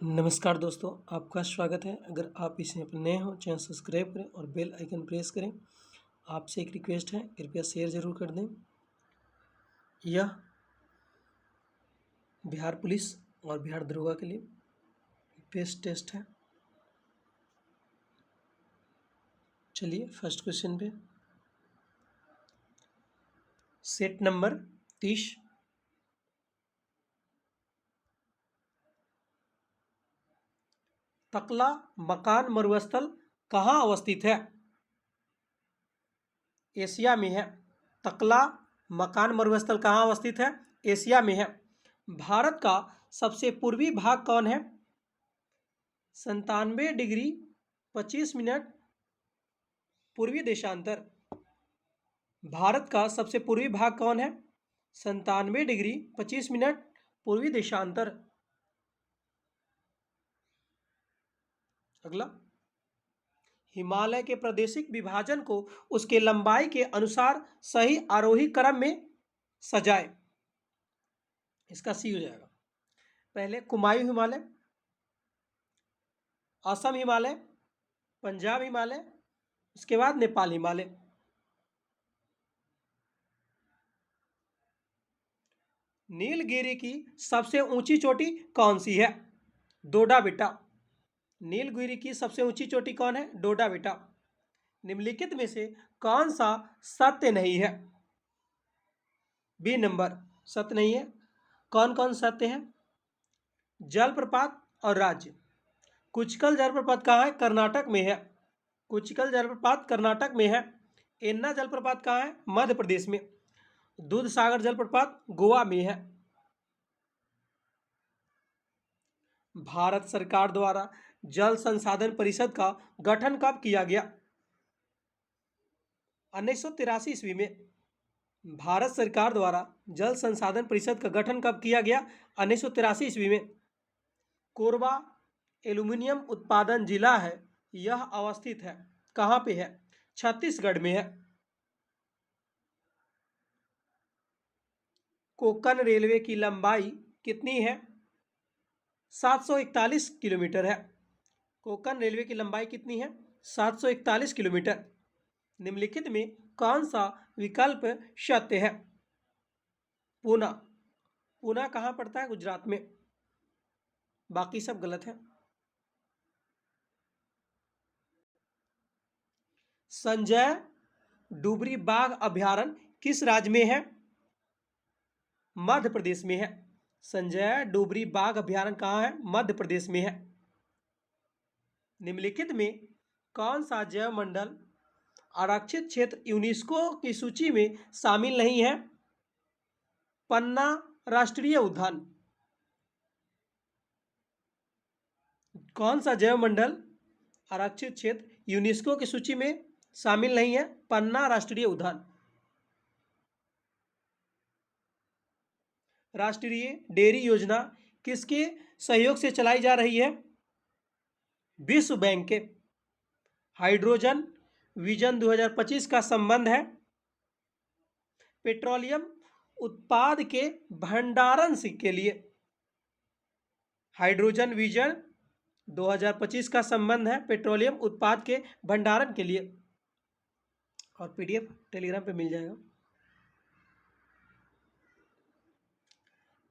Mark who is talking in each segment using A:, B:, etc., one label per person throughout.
A: नमस्कार दोस्तों, आपका स्वागत है। अगर आप इसमें पर नए हो, चैनल सब्सक्राइब करें और बेल आइकन प्रेस करें। आपसे एक रिक्वेस्ट है, कृपया शेयर ज़रूर कर दें। यह बिहार पुलिस और बिहार दरोगा के लिए बेस्ट टेस्ट है। चलिए फर्स्ट क्वेश्चन पे। Set number 30। तकला मकान मरुस्थल कहाँ अवस्थित है? एशिया में है। तकला मकान मरुस्थल कहाँ अवस्थित है? एशिया में है। भारत का सबसे पूर्वी भाग कौन है? 97 डिग्री 25 मिनट पूर्वी देशांतर। भारत का सबसे पूर्वी भाग कौन है? 97 डिग्री 25 मिनट पूर्वी देशांतर। अगला, हिमालय के प्रादेशिक विभाजन को उसके लंबाई के अनुसार सही आरोही क्रम में सजाए। इसका सी हो जाएगा। पहले कुमायूं हिमालय, असम हिमालय, पंजाब हिमालय, उसके बाद नेपाल हिमालय। नीलगिरी की सबसे ऊंची चोटी कौन सी है? डोडा बेटा। नीलगिरी की सबसे ऊंची चोटी कौन है? डोडा बेटा। निम्नलिखित में से कौन सा सत्य नहीं है? बी नंबर सत्य नहीं है। कौन कौन सत्य है? जलप्रपात और राज्य। कुचकल जलप्रपात कहाँ है? कर्नाटक में है। कुचकल जलप्रपात कर्नाटक में है। एन्ना जलप्रपात कहाँ है? मध्य प्रदेश में। दूध सागर जलप्रपात गोवा में है। भारत सरकार द्वारा जल संसाधन परिषद का गठन कब किया गया? 1983 ईस्वी में। भारत सरकार द्वारा जल संसाधन परिषद का गठन कब किया गया? 1983 ईस्वी में। कोरबा एल्यूमीनियम उत्पादन जिला है। यह अवस्थित है कहाँ पे है? छत्तीसगढ़ में है। कोंकण रेलवे की लंबाई कितनी है? 741 किलोमीटर है। कोंकण रेलवे की लंबाई कितनी है? 741 किलोमीटर। निम्नलिखित में कौन सा विकल्प सत्य है? पूना। पूना कहाँ पड़ता है? गुजरात में। बाकी सब गलत है। संजय डुबरी बाघ अभयारण्य किस राज्य में है? मध्य प्रदेश में है। संजय डुबरी बाघ अभयारण्य कहाँ है? मध्य प्रदेश में है। निम्नलिखित में कौन सा जैव मंडल आरक्षित क्षेत्र यूनेस्को की सूची में शामिल नहीं है? पन्ना राष्ट्रीय उद्यान। कौन सा जैव मंडल आरक्षित क्षेत्र यूनेस्को की सूची में शामिल नहीं है? पन्ना राष्ट्रीय उद्यान। राष्ट्रीय डेयरी योजना किसके सहयोग से चलाई जा रही है? विश्व बैंक के। हाइड्रोजन विजन 2025 का संबंध है पेट्रोलियम उत्पाद के भंडारण के लिए। हाइड्रोजन विजन 2025 का संबंध है पेट्रोलियम उत्पाद के भंडारण के लिए। और पीडीएफ टेलीग्राम पे मिल जाएगा।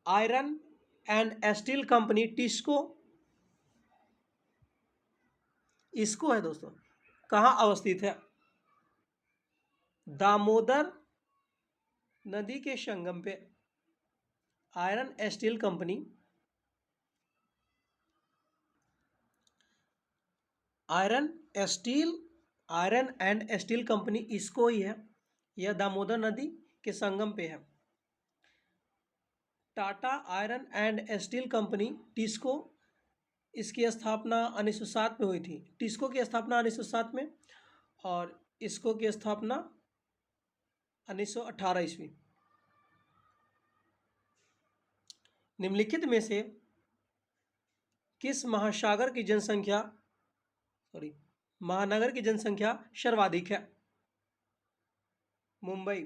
A: Iron and steel company TISCO, इसको है दोस्तों, कहाँ अवस्थित है? दामोदर नदी के संगम पे। Iron steel company, iron and steel company इसको ही है। यह दामोदर नदी के संगम पे है। Tata iron and steel company TISCO, इसकी स्थापना 1907 में हुई थी। टिस्को की स्थापना 1907 में और इसको की स्थापना 1918 ईस्वी। निम्नलिखित में से किस महानगर की जनसंख्या सर्वाधिक है? मुंबई।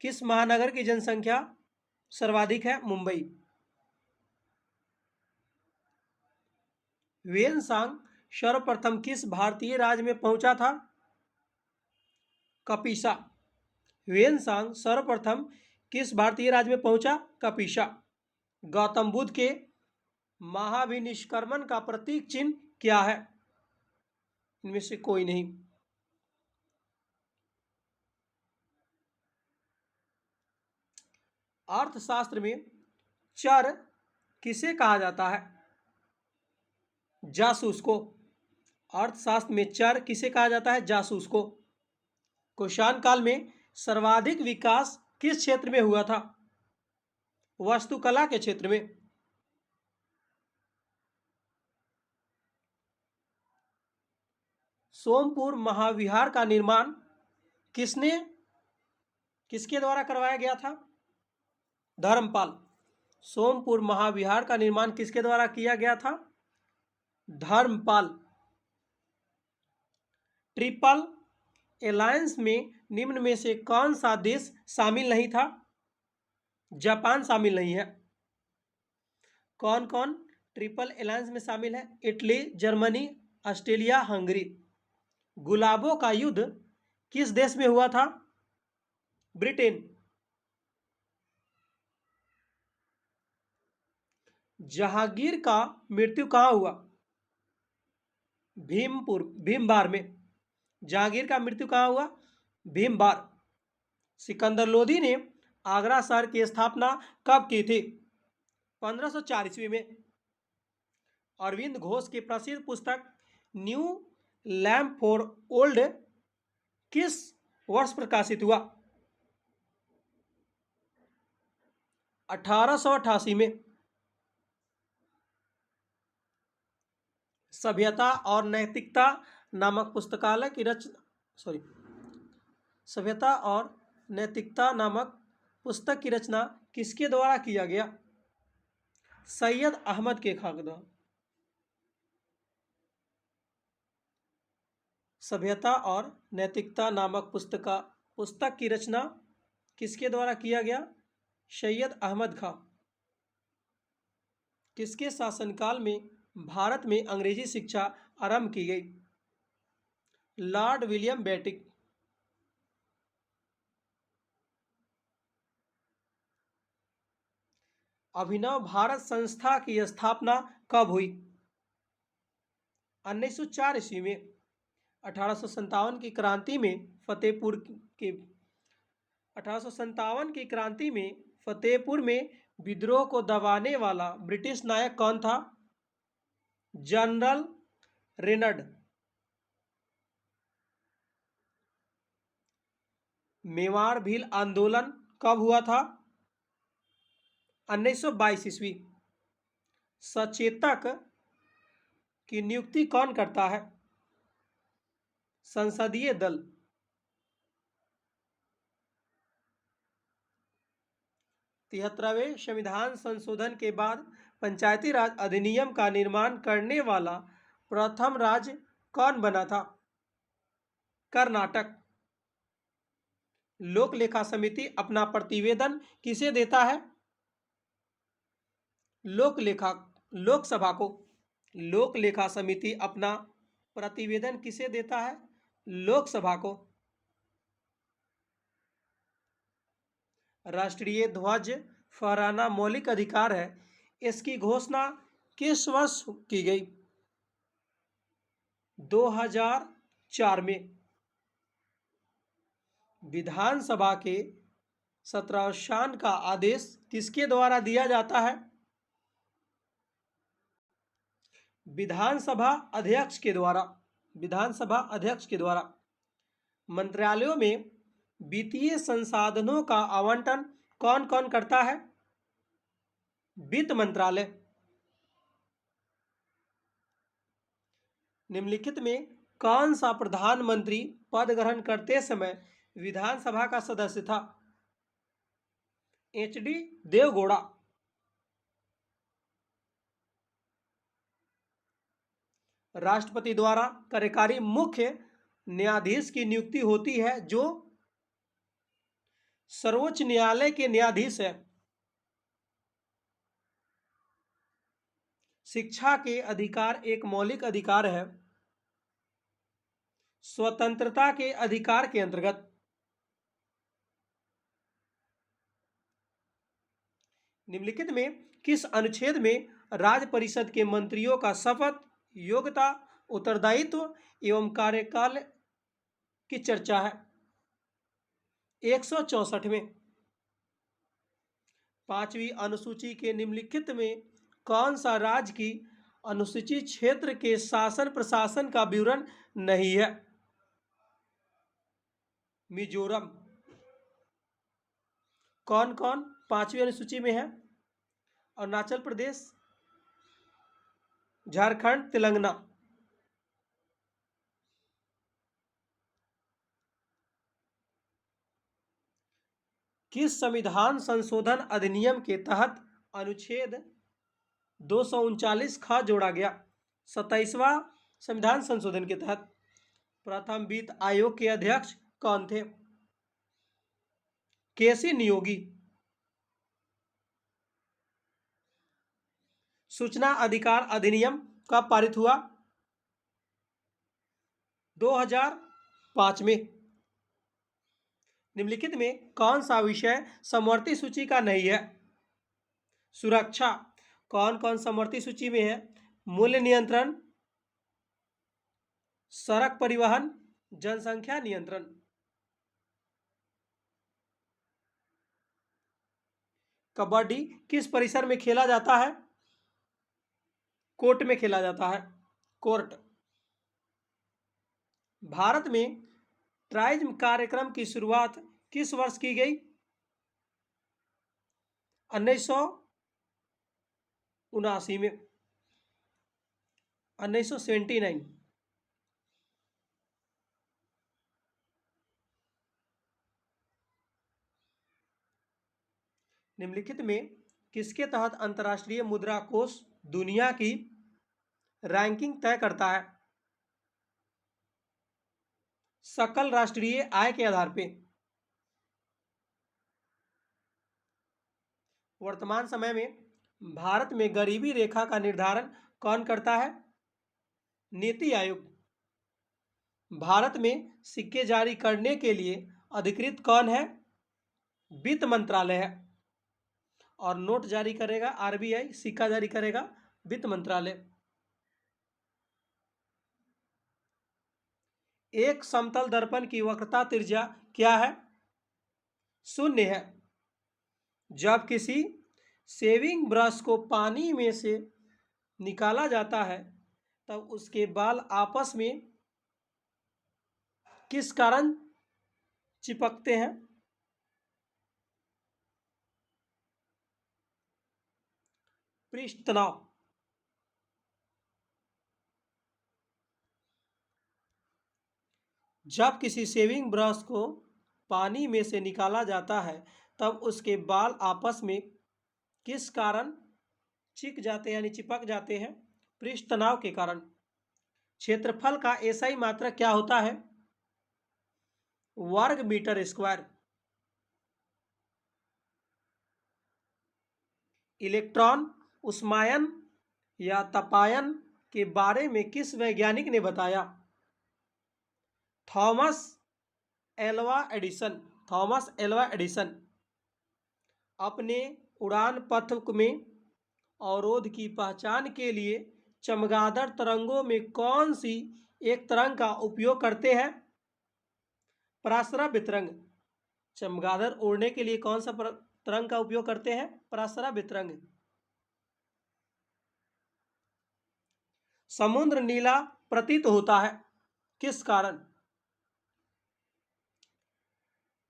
A: किस महानगर की जनसंख्या सर्वाधिक है? मुंबई। वेनसांग सर्वप्रथम किस भारतीय राज्य में पहुंचा था? कपिसा। वेनसांग सर्वप्रथम किस भारतीय राज्य में पहुंचा? कपिसा। गौतम बुद्ध के महाभिनिष्क्रमण का प्रतीक चिन्ह क्या है? इनमें से कोई नहीं। अर्थशास्त्र में चर किसे कहा जाता है? जासूस को। अर्थशास्त्र में चर किसे कहा जाता है? जासूस को। कुषाण काल में सर्वाधिक विकास किस क्षेत्र में हुआ था? वास्तुकला के क्षेत्र में। सोमपुर महाविहार का निर्माण किसके द्वारा करवाया गया था? धर्मपाल। सोमपुर महाविहार का निर्माण किसके द्वारा किया गया था? धर्मपाल। ट्रिपल अलायंस में निम्न में से कौन सा देश शामिल नहीं था? जापान शामिल नहीं है। कौन कौन ट्रिपल अलायंस में शामिल है? Italy, Germany, Australia, Hungary. गुलाबों का युद्ध किस देश में हुआ था? ब्रिटेन। जहांगीर का मृत्यु कहाँ हुआ? भीमबार में। जहांगीर का मृत्यु कहाँ हुआ? भीमबार। सिकंदर लोधी ने आगरा शहर की स्थापना कब की थी? 1504 ईस्वी में। अरविंद घोष की प्रसिद्ध पुस्तक न्यू लैम्प फॉर ओल्ड किस वर्ष प्रकाशित हुआ? 1888 में। सभ्यता और नैतिकता नामक पुस्तकालय की रचना सभ्यता और नैतिकता नामक पुस्तक की रचना किसके द्वारा किया गया? सैयद अहमद के खान द्वारा। सभ्यता और नैतिकता नामक पुस्तक की रचना किसके द्वारा किया गया? सैयद अहमद खां। किसके शासनकाल में भारत में अंग्रेजी शिक्षा आरंभ की गई? Lord William Bentinck. Abhinav Bharat संस्था की स्थापना कब हुई? 1904 ईस्वी में। 1857 की क्रांति में फतेहपुर में विद्रोह को दबाने वाला ब्रिटिश नायक कौन था? जनरल रेनड। मेवाड़ भील आंदोलन कब हुआ था? 1922 ईस्वी। सचेतक की नियुक्ति कौन करता है? संसदीय दल। 73वें संविधान संशोधन के बाद पंचायती राज अधिनियम का निर्माण करने वाला प्रथम राज्य कौन बना था? कर्नाटक। लोक लेखा समिति अपना प्रतिवेदन किसे देता है? लोकसभा को। लोक लेखा समिति अपना प्रतिवेदन किसे देता है? लोकसभा को। राष्ट्रीय ध्वज फहराना मौलिक अधिकार है, इसकी घोषणा किस वर्ष की गई? 2004 में। विधानसभा के सत्रावसान का आदेश किसके द्वारा दिया जाता है? विधानसभा अध्यक्ष के द्वारा। मंत्रालयों में वित्तीय संसाधनों का आवंटन कौन कौन करता है? वित्त मंत्रालय। निम्नलिखित में कौन सा प्रधानमंत्री पद ग्रहण करते समय विधानसभा का सदस्य था? एच.डी. देवगौड़ा। राष्ट्रपति द्वारा कार्यकारी मुख्य न्यायाधीश की नियुक्ति होती है जो सर्वोच्च न्यायालय के न्यायाधीश है। शिक्षा के अधिकार एक मौलिक अधिकार है स्वतंत्रता के अधिकार के अंतर्गत। निम्नलिखित में किस अनुच्छेद में राज्य परिषद के मंत्रियों का शपथ, योग्यता, उत्तरदायित्व एवं कार्यकाल की चर्चा है? 164 में। पांचवी अनुसूची के निम्नलिखित में कौन सा राज्य की अनुसूचित क्षेत्र के शासन प्रशासन का विवरण नहीं है? मिजोरम। कौन कौन पांचवी अनुसूची में है? अरुणाचल प्रदेश, झारखंड, तेलंगाना। किस संविधान संशोधन अधिनियम के तहत अनुच्छेद 239 ख जोड़ा गया? 27वां संविधान संशोधन के तहत। प्रथम वित्त आयोग के अध्यक्ष कौन थे? केसी नियोगी। सूचना अधिकार अधिनियम कब पारित हुआ? 2005 में। निम्नलिखित में कौन सा विषय समवर्ती सूची का नहीं है? सुरक्षा। कौन कौन समवर्ती सूची में है? मूल्य नियंत्रण, सड़क परिवहन, जनसंख्या नियंत्रण। कबड्डी किस परिसर में खेला जाता है? कोर्ट में खेला जाता है, कोर्ट। भारत में ट्राइज्म कार्यक्रम की शुरुआत किस वर्ष की गई? 1979 में, 1979। निम्नलिखित में किसके तहत अंतर्राष्ट्रीय मुद्रा कोष दुनिया की रैंकिंग तय करता है? सकल राष्ट्रीय आय के आधार पर। वर्तमान समय में भारत में गरीबी रेखा का निर्धारण कौन करता है? नीति आयोग। भारत में सिक्के जारी करने के लिए अधिकृत कौन है? वित्त मंत्रालय है। और नोट जारी करेगा आरबीआई, सिक्का जारी करेगा वित्त मंत्रालय। एक समतल दर्पण की वक्रता त्रिज्या क्या है? 0 है। जब किसी शेविंग ब्रश को पानी में से निकाला जाता है तब उसके बाल आपस में किस कारण चिपकते हैं? पृष्ठ तनाव। जब किसी शेविंग ब्रश को पानी में से निकाला जाता है तब उसके बाल आपस में किस कारण चिक जाते यानी चिपक जाते हैं? पृष्ठ तनाव के कारण। क्षेत्रफल का एसआई मात्रक क्या होता है? वर्ग मीटर स्क्वायर। इलेक्ट्रॉन उष्मायन या तपायन के बारे में किस वैज्ञानिक ने बताया? Thomas Alva Edison. Thomas Alva Edison. अपने उड़ान पथ में अवरोध की पहचान के लिए चमगादड़ तरंगों में कौन सी एक तरंग का उपयोग करते हैं? पराश्रव्य तरंग। चमगादड़ उड़ने के लिए कौन सा तरंग का उपयोग करते हैं? पराश्रव्य तरंग। समुद्र नीला प्रतीत होता है किस कारण?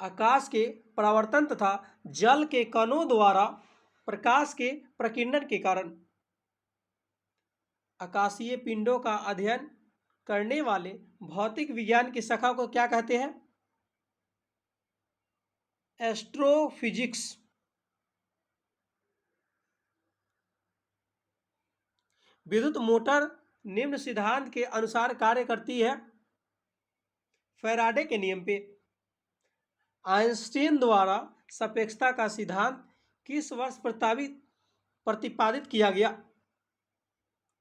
A: आकाश के परावर्तन तथा जल के कणों द्वारा प्रकाश के प्रकीर्णन के कारण। आकाशीय पिंडों का अध्ययन करने वाले भौतिक विज्ञान की शाखा को क्या कहते हैं? एस्ट्रोफिजिक्स। विद्युत मोटर निम्न सिद्धांत के अनुसार कार्य करती है? फैराडे के नियम पे। आइंस्टीन द्वारा सापेक्षता का सिद्धांत किस वर्ष प्रतिपादित किया गया?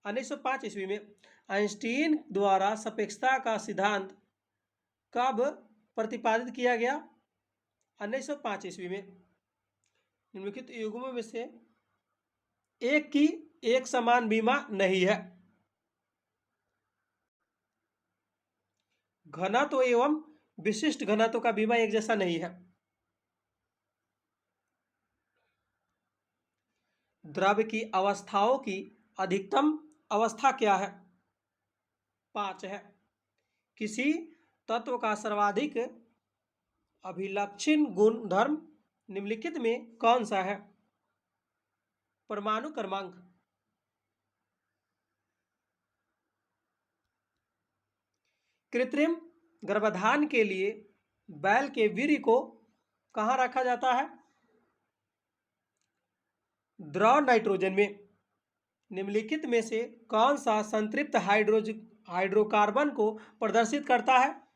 A: 1905 ईस्वी में। आइंस्टीन द्वारा सापेक्षता का सिद्धांत कब प्रतिपादित किया गया? 1905 ईस्वी में। निम्नलिखित युग्मों में से एक की एक समान बीमा नहीं है। घनत्व एवं विशिष्ट घनत्व का बीमा एक जैसा नहीं है। द्रव्य की अवस्थाओं की अधिकतम अवस्था क्या है? 5 है। किसी तत्व का सर्वाधिक अभिलक्षण गुणधर्म निम्नलिखित में कौन सा है? परमाणु क्रमांक। कृत्रिम गर्भाधान के लिए बैल के वीर्य को कहाँ रखा जाता है? द्रव नाइट्रोजन में। निम्नलिखित में से कौन सा संतृप्त हाइड्रोकार्बन को प्रदर्शित करता है?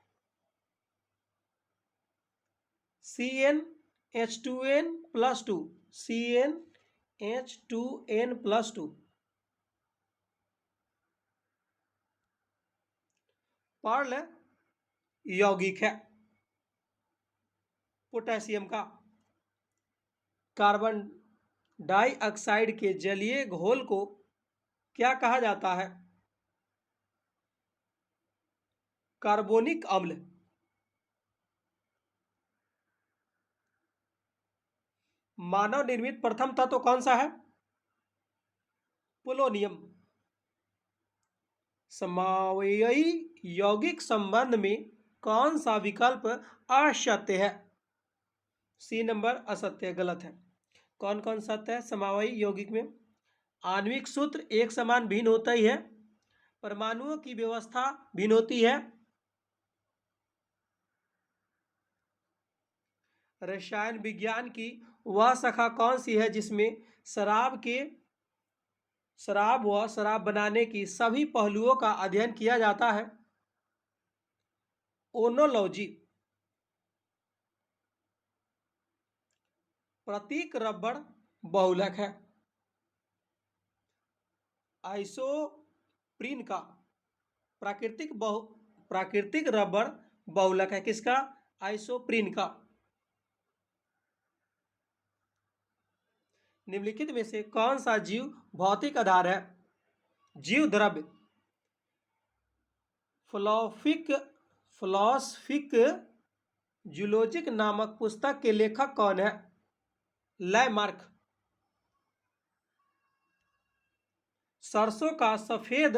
A: CnH2n+2 CnH2n+2। पर्ल यौगिक है पोटेशियम का। कार्बन डाइऑक्साइड के जलीय घोल को क्या कहा जाता है? कार्बोनिक अम्ल। मानव निर्मित प्रथम तत्व कौन सा है? पोलोनियम। समवायी यौगिक संबंध में कौन सा विकल्प असत्य है? सी नंबर असत्य, गलत है। कौन कौन सत्य है समवायी यौगिक में? आणविक सूत्र एक समान भिन्न होता ही है। परमाणुओं की व्यवस्था भिन्न होती है। रसायन विज्ञान की वह शाखा कौन सी है जिसमें शराब व शराब बनाने की सभी पहलुओं का अध्ययन किया जाता है? ओनोलॉजी। प्रतीक रबड़ बहुलक है। आइसोप्रीन का प्राकृतिक रबड़ बहुलक है। किसका? आइसोप्रीन का। निम्नलिखित में से कौन सा जीव भौतिक आधार है? जीव द्रव्य। फिलॉसफिक जूलॉजिक नामक पुस्तक के लेखक कौन है? लैमार्क। सरसों का सफेद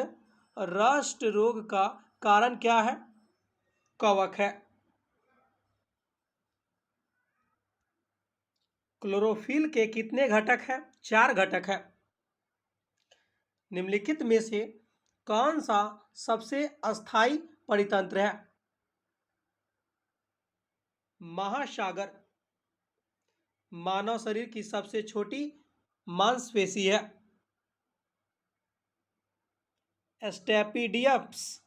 A: रस्ट रोग का कारण क्या है? कवक है। क्लोरोफिल के कितने घटक हैं? 4 घटक है। निम्नलिखित में से कौन सा सबसे अस्थायी परितंत्र है? महासागर। मानव शरीर की सबसे छोटी मांसपेशी है। स्टेपिडियप्स।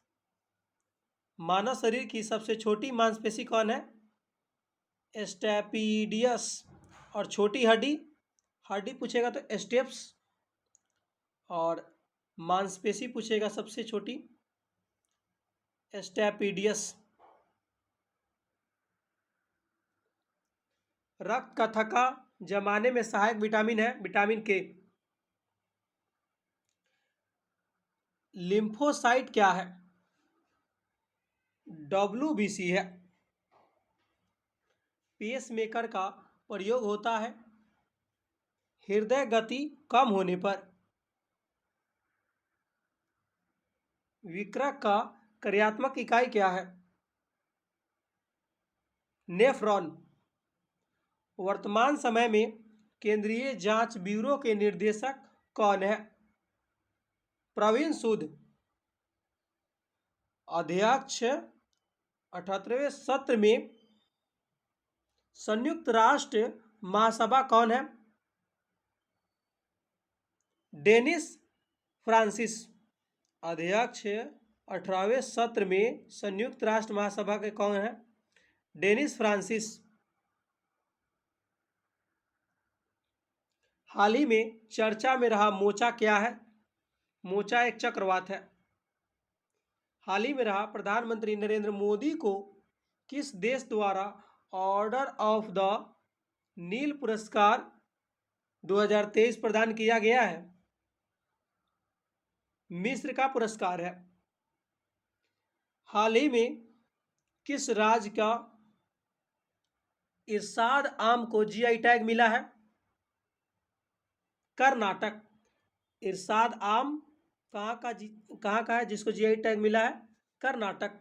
A: मानव शरीर की सबसे छोटी मांसपेशी कौन है? स्टेपिडियस। और छोटी हड्डी पूछेगा तो स्टेप्स। और मांसपेशी पूछेगा सबसे छोटी, स्टेपिडियस। रक्त कथका जमाने में सहायक विटामिन है विटामिन के। लिम्फोसाइट क्या है? WBC है। पेसमेकर का प्रयोग होता है हृदय गति कम होने पर। विकृत का कार्यात्मक इकाई क्या है? नेफ्रॉन। वर्तमान समय में केंद्रीय जांच ब्यूरो के निर्देशक कौन है? प्रवीण सूद। अध्यक्ष 78वें सत्र में संयुक्त राष्ट्र महासभा कौन है? Dennis Francis. अध्यक्ष 18वें सत्र में संयुक्त राष्ट्र महासभा के कौन है? Dennis Francis. हाल ही में चर्चा में रहा मोचा क्या है? मोचा एक चक्रवात है। हाल ही में रहा प्रधानमंत्री नरेंद्र मोदी को किस देश द्वारा ऑर्डर ऑफ द नील पुरस्कार 2023 प्रदान किया गया है? मिस्र का पुरस्कार है। हाल ही में किस राज्य का इरशाद आम को जीआई टैग मिला है? कर्नाटक। इरशाद आम कहाँ का है जिसको जीआई टैग मिला है? कर्नाटक।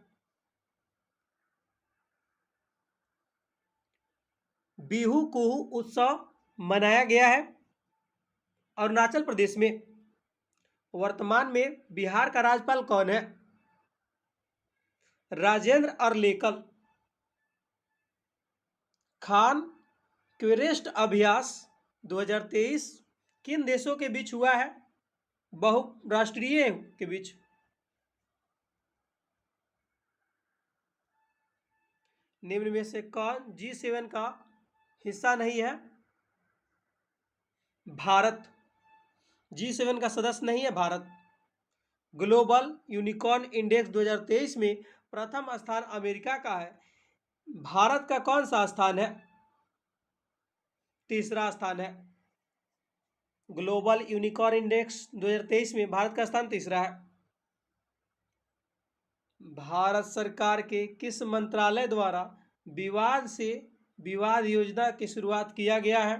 A: बिहू कुहू उत्सव मनाया गया है अरुणाचल प्रदेश में। वर्तमान में बिहार का राज्यपाल कौन है? राजेंद्र अरलेकल। खान क्वेरेस्ट अभ्यास 2023 किन देशों के बीच हुआ है? बहुराष्ट्रीय के बीच। निम्न में से कौन G7 का हिस्सा नहीं है? भारत। G7 का सदस्य नहीं है भारत। ग्लोबल यूनिकॉर्न इंडेक्स 2023 में प्रथम स्थान अमेरिका का है। भारत का कौन सा स्थान है? तीसरा स्थान है। ग्लोबल यूनिकॉर्न इंडेक्स 2023 में भारत का स्थान तीसरा है। भारत सरकार के किस मंत्रालय द्वारा विवाद से विवाद योजना की शुरुआत किया गया है?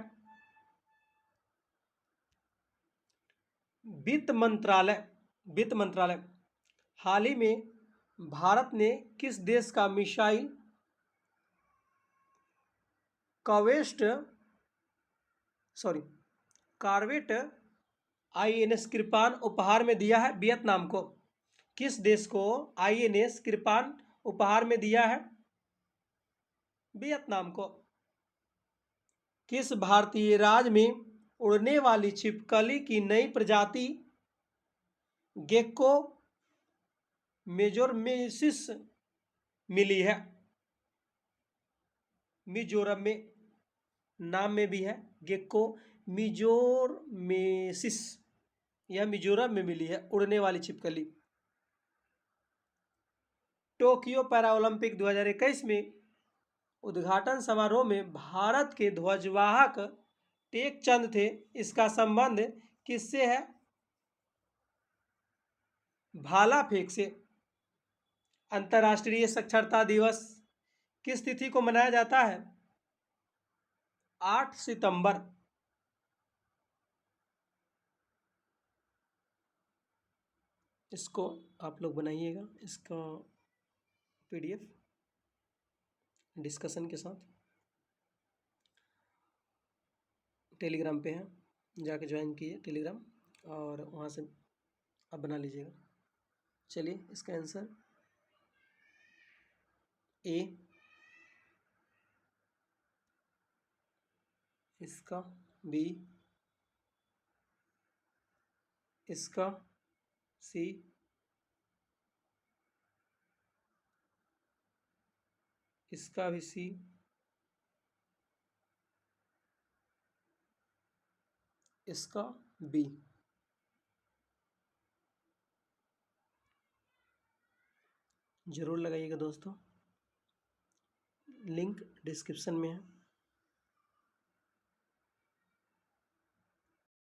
A: वित्त मंत्रालय। वित्त मंत्रालय। हाल ही में भारत ने किस देश का मिसाइल कॉर्वेट INS कृपान उपहार में दिया है? वियतनाम को। किस देश को INS कृपान उपहार में दिया है? वियतनाम को। किस भारतीय राज्य में उड़ने वाली छिपकली की नई प्रजाति गेक्को मेजोरमेसिस मिली है? मिजोरम में। नाम में भी है गेक्को मिजोरमेसिस। यह मिजोरम में मिली है उड़ने वाली छिपकली। टोक्यो पैरालंपिक 2021 में उद्घाटन समारोह में भारत के ध्वजवाहक टेकचंद थे। इसका संबंध किससे है? भाला फेंक से। अंतर्राष्ट्रीय साक्षरता दिवस किस तिथि को मनाया जाता है? 8 सितंबर। इसको आप लोग बनाइएगा, इसका PDF डिस्कशन के साथ टेलीग्राम पे है, जाके ज्वाइन कीजिए टेलीग्राम और वहाँ से आप बना लीजिएगा। चलिए इसका आंसर A, इसका B, इसका C, इसका भी C, इसका B। जरूर लगाइएगा दोस्तों, लिंक डिस्क्रिप्शन में है।